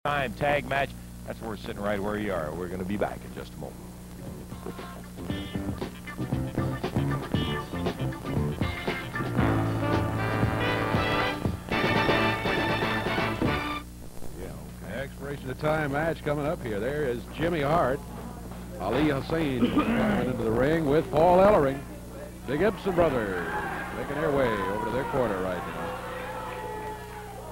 time tag match. That's where we're sitting right where you are. We're going to be back in just a moment. Expiration of time match coming up here. There is Jimmy Hart. Ali Hassan coming into the ring with Paul Ellering. The Gibson brothers making their way over to their corner right now.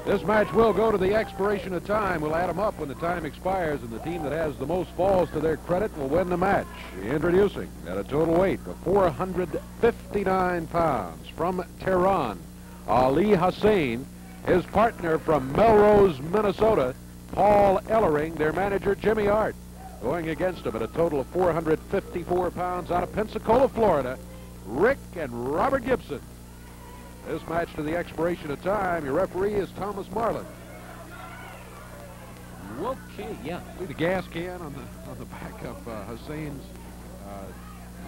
This match will go to the expiration of time. We'll add them up when the time expires, and the team that has the most falls to their credit will win the match. Introducing at a total weight of 459 pounds from Tehran, Ali Hassan. His partner from Melrose, Minnesota, Paul Ellering, their manager, Jimmy Hart. Going against him at a total of 454 pounds out of Pensacola, Florida, Rick and Robert Gibson. This match to the expiration of time. Your referee is Thomas Marlin. Okay, yeah. See the gas can on the back of Hassan's.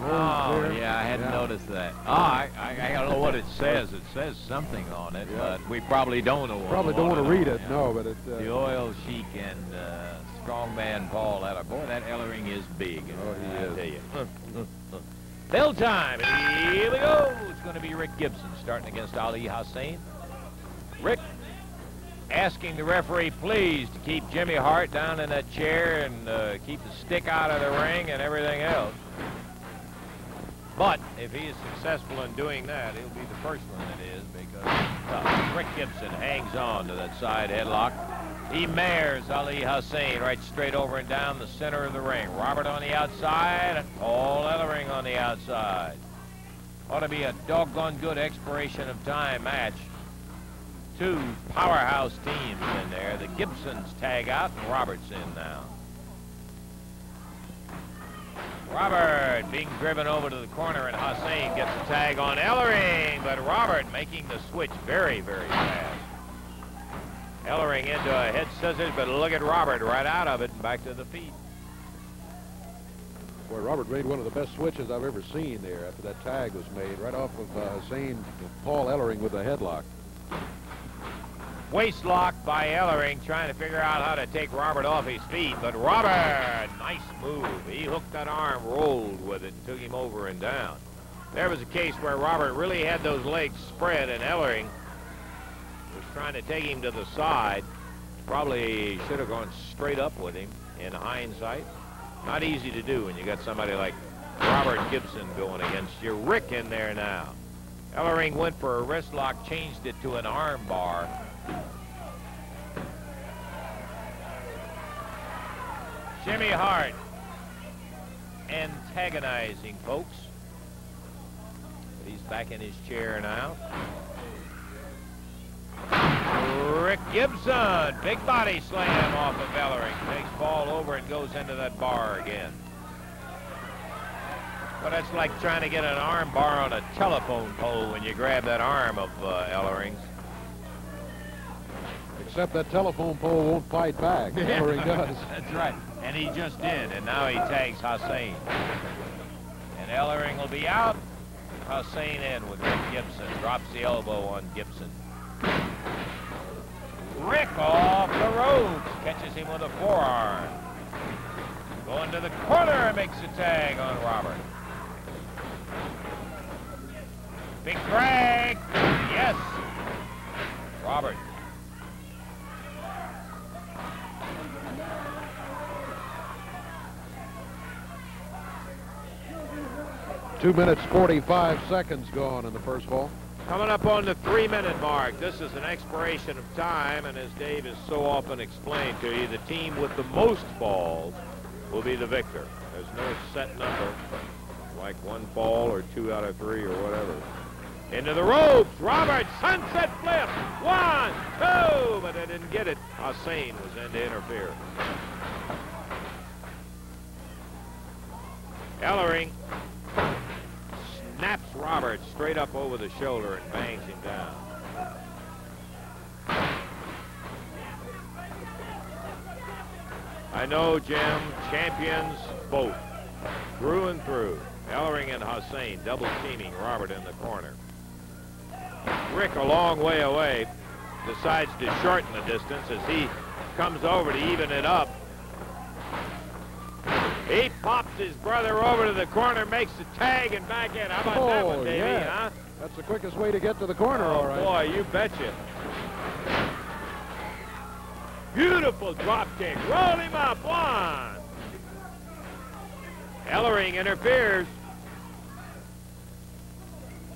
Oh, yeah, I hadn't noticed that. Oh, I don't know what it says. It says something on it, but we probably don't know. Probably don't want to read it, no, but it. The Oil Sheik and strongman Paul Ellering. Boy, that Ellering is big. Oh, he is. I tell you. Bell time. Here we go. It's going to be Rick Gibson starting against Ali Hassan. Rick asking the referee, please, to keep Jimmy Hart down in that chair and keep the stick out of the ring and everything else. But if he is successful in doing that, he'll be the first one that is, because Rick Gibson hangs on to that side headlock. He mares Ali Hassan right straight over and down the center of the ring. Robert on the outside and Paul Ellering on the outside. Ought to be a doggone good expiration of time match. Two powerhouse teams in there. The Gibsons tag out and Robert's in now. Robert being driven over to the corner, and Hassan gets the tag on Ellering, but Robert making the switch very, very fast. Ellering into a head scissors, but look at Robert right out of it and back to the feet. Boy, Robert made one of the best switches I've ever seen there after that tag was made, right off of Hassan and Paul Ellering with a headlock. Waist lock by Ellering, trying to figure out how to take Robert off his feet. But Robert, nice move. He hooked that arm, rolled with it, and took him over and down. There was a case where Robert really had those legs spread, and Ellering was trying to take him to the side. Probably should have gone straight up with him in hindsight. Not easy to do when you got somebody like Robert Gibson going against you. Rick in there now. Ellering went for a wrist lock, changed it to an arm bar. Jimmy Hart antagonizing folks. But he's back in his chair now. Rick Gibson, big body slam off of Ellering. Takes Paul over and goes into that bar again. But that's like trying to get an arm bar on a telephone pole when you grab that arm of Ellering's. Except that telephone pole won't fight back. Ellering does. That's right. And he just did, and now he tags Hassan. And Ellering will be out. Hassan in with Rick Gibson. Drops the elbow on Gibson. Rick off the ropes. Catches him with a forearm. Going to the corner and makes a tag on Robert. Big drag. Yes. Robert. 2 minutes, 45 seconds gone in the first fall. Coming up on the 3-minute mark. This is an expiration of time, and as Dave has so often explained to you, the team with the most falls will be the victor. There's no set number, like 1 fall or 2 out of 3 or whatever. Into the ropes, Robert, sunset flip, 1, 2, but they didn't get it. Hassan was in to interfere. Ellering snaps Robert straight up over the shoulder and bangs him down. I know, Jim, champions both, through and through. Ellering and Hassan double teaming Robert in the corner. Rick, a long way away, decides to shorten the distance as he comes over to even it up. He pops his brother over to the corner, makes the tag, and back in. How about that one, Davey, yeah. huh? That's the quickest way to get to the corner, all right. Boy, you betcha. Beautiful drop kick. Roll him up. One. Ellering interferes.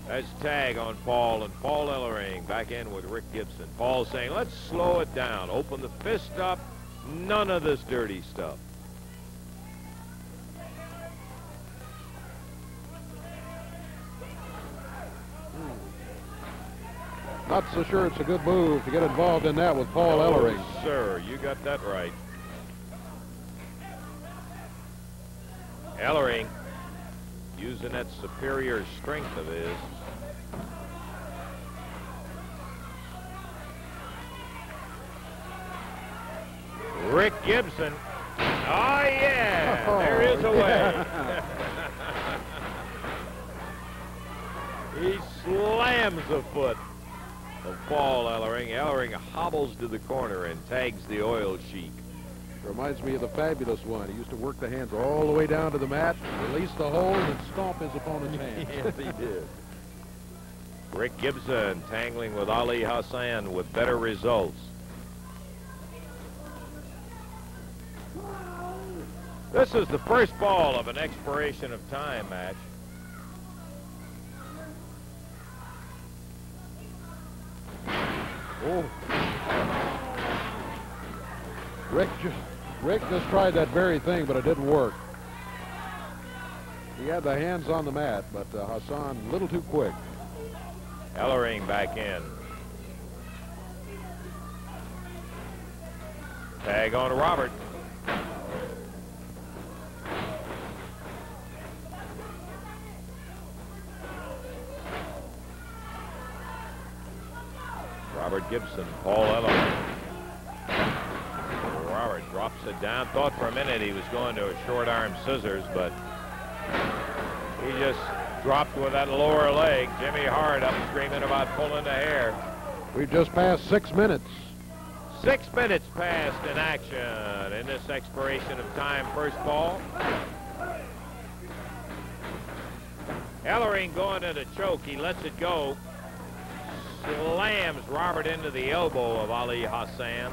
That's tag on Paul, and Paul Ellering back in with Rick Gibson. Paul saying, let's slow it down. Open the fist up. None of this dirty stuff. Not so sure it's a good move to get involved in that with Paul Ellering. Sir, you got that right. Ellering using that superior strength of his. Rick Gibson. Oh, yeah. There is a way. He slams a foot of Paul Ellering. Ellering hobbles to the corner and tags the oil sheik. Reminds me of the Fabulous One. He used to work the hands all the way down to the mat, release the hold, and stomp his opponent's hands. Yes, he did. Rick Gibson tangling with Ali Hassan with better results. This is the first ball of an expiration of time match. Oh. Rick just tried that very thing, but it didn't work. He had the hands on the mat, but Hassan a little too quick. Ellering back in. Tag on Robert. Robert Gibson, Paul Ellering. Robert drops it down. Thought for a minute he was going to a short arm scissors, but he just dropped with that lower leg. Jimmy Hart up screaming about pulling the hair. We've just passed 6 minutes. 6 minutes passed in action in this expiration of time first ball. Ellering going to the choke. He lets it go. Slams Robert into the elbow of Ali Hassan.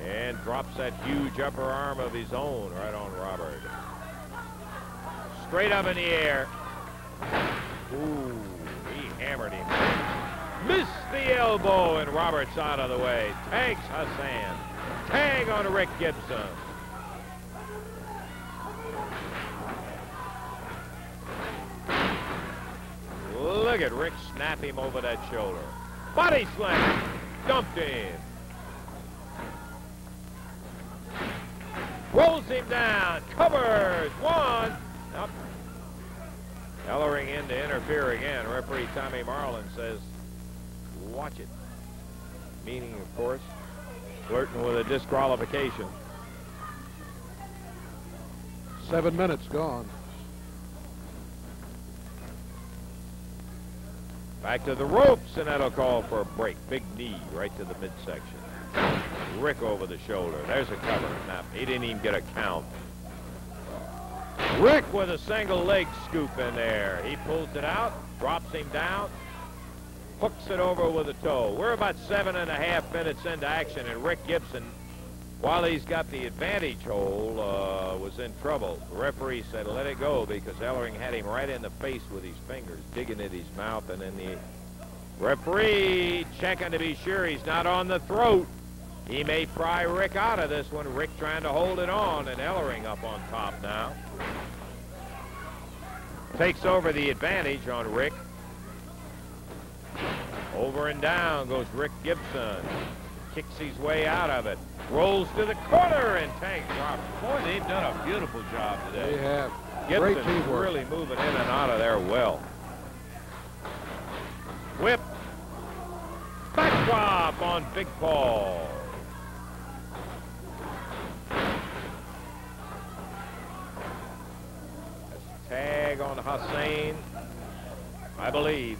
And drops that huge upper arm of his own right on Robert. Straight up in the air. Ooh, he hammered him. Missed the elbow, and Robert's out of the way. Tags Hassan. Tag on Rick Gibson. Look at Rick snap him over that shoulder. Body slam. Dumped in. Rolls him down. Covers. One. Up. Ellering in to interfere again. Referee Tommy Marlin says, watch it. Meaning, of course, flirting with a disqualification. 7 minutes gone. Back to the ropes, and that'll call for a break. Big knee right to the midsection. Rick over the shoulder. There's a cover. Now, he didn't even get a count. Rick with a single leg scoop in there. He pulls it out, drops him down, hooks it over with a toe. We're about 7.5 minutes into action, and Rick Gibson, while he's got the advantage hole, was in trouble. The referee said let it go because Ellering had him right in the face with his fingers, digging at his mouth, and then the referee checking to be sure he's not on the throat. He may pry Rick out of this one. Rick trying to hold it on, and Ellering up on top now. Takes over the advantage on Rick. Over and down goes Rick Gibson. Kicks his way out of it. Rolls to the corner and tags Robert. Boy, they've done a beautiful job today. They have. Gibson's Great teamwork. really moving in and out of there well. Whip. Backdrop on Big Paul. Tag on Hassan, I believe.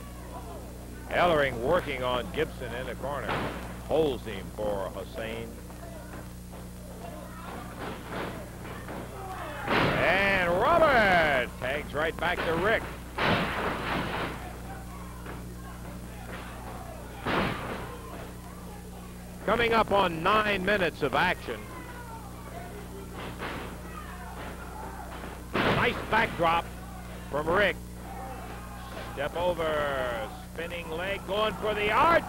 Ellering working on Gibson in the corner. holds him for Hassan. And Robert tags right back to Rick. Coming up on 9 minutes of action. Nice backdrop from Rick. Step over, spinning leg, going for the arch.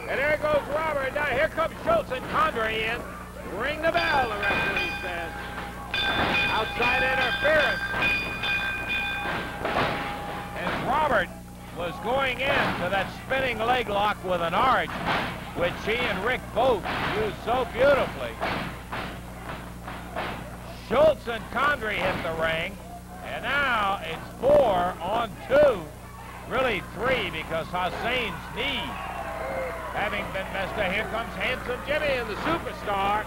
And there goes Robert. Now here comes Schultz and Condrey in. Ring the bell, the referee says. Outside interference. And Robert was going into that spinning leg lock with an arch, which he and Rick both used so beautifully. Schultz and Condrey hit the ring, and now it's 4 on 2. Really 3, because Hassan's knee having been messed up. Here comes Handsome Jimmy and the Superstar.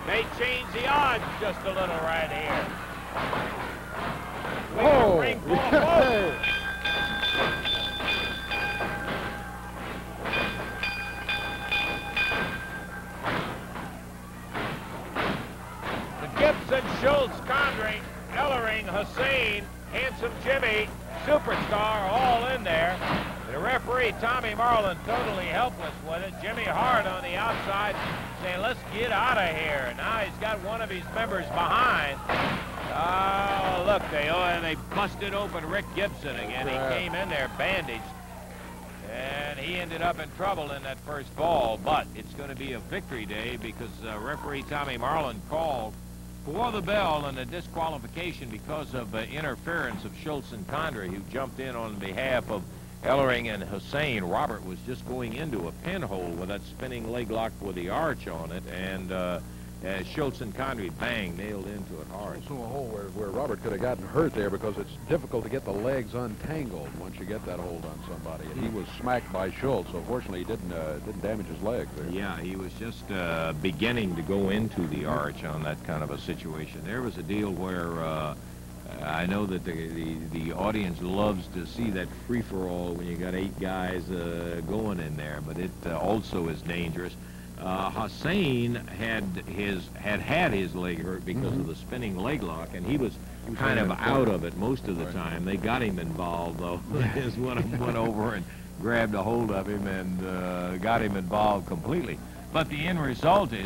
They change the odds just a little right here. Oh! Ring ball. The Gibson, Schultz, Condrey, Ellering, Hassan, Handsome Jimmy, Superstar all in there. The referee, Tommy Marlin, totally helpless with it. Jimmy Hart on the outside saying, let's get out of here. Now he's got one of his members behind. Oh, look, they busted open Rick Gibson again. He came in there bandaged, and he ended up in trouble in that first fall. But it's going to be a victory day because referee Tommy Marlin called for the bell and a disqualification because of interference of Schultz and Condrey, who jumped in on behalf of Ellering and Hassan. Robert was just going into a pinhole with that spinning leg lock with the arch on it, and Schultz and Condrey, bang, nailed into it hard. Also a hole where Robert could have gotten hurt there, because it's difficult to get the legs untangled once you get that hold on somebody. And he was smacked by Schultz, so fortunately he didn't damage his leg there. Yeah, he was just beginning to go into the arch on that kind of a situation. There was a deal where I know that the audience loves to see that free-for-all when you got 8 guys going in there, but it also is dangerous. Hassan had his leg hurt because of the spinning leg lock, and he was kind of out of it most of the time. They got him involved, though. Just one of them went over and grabbed a hold of him and got him involved completely. But the end result is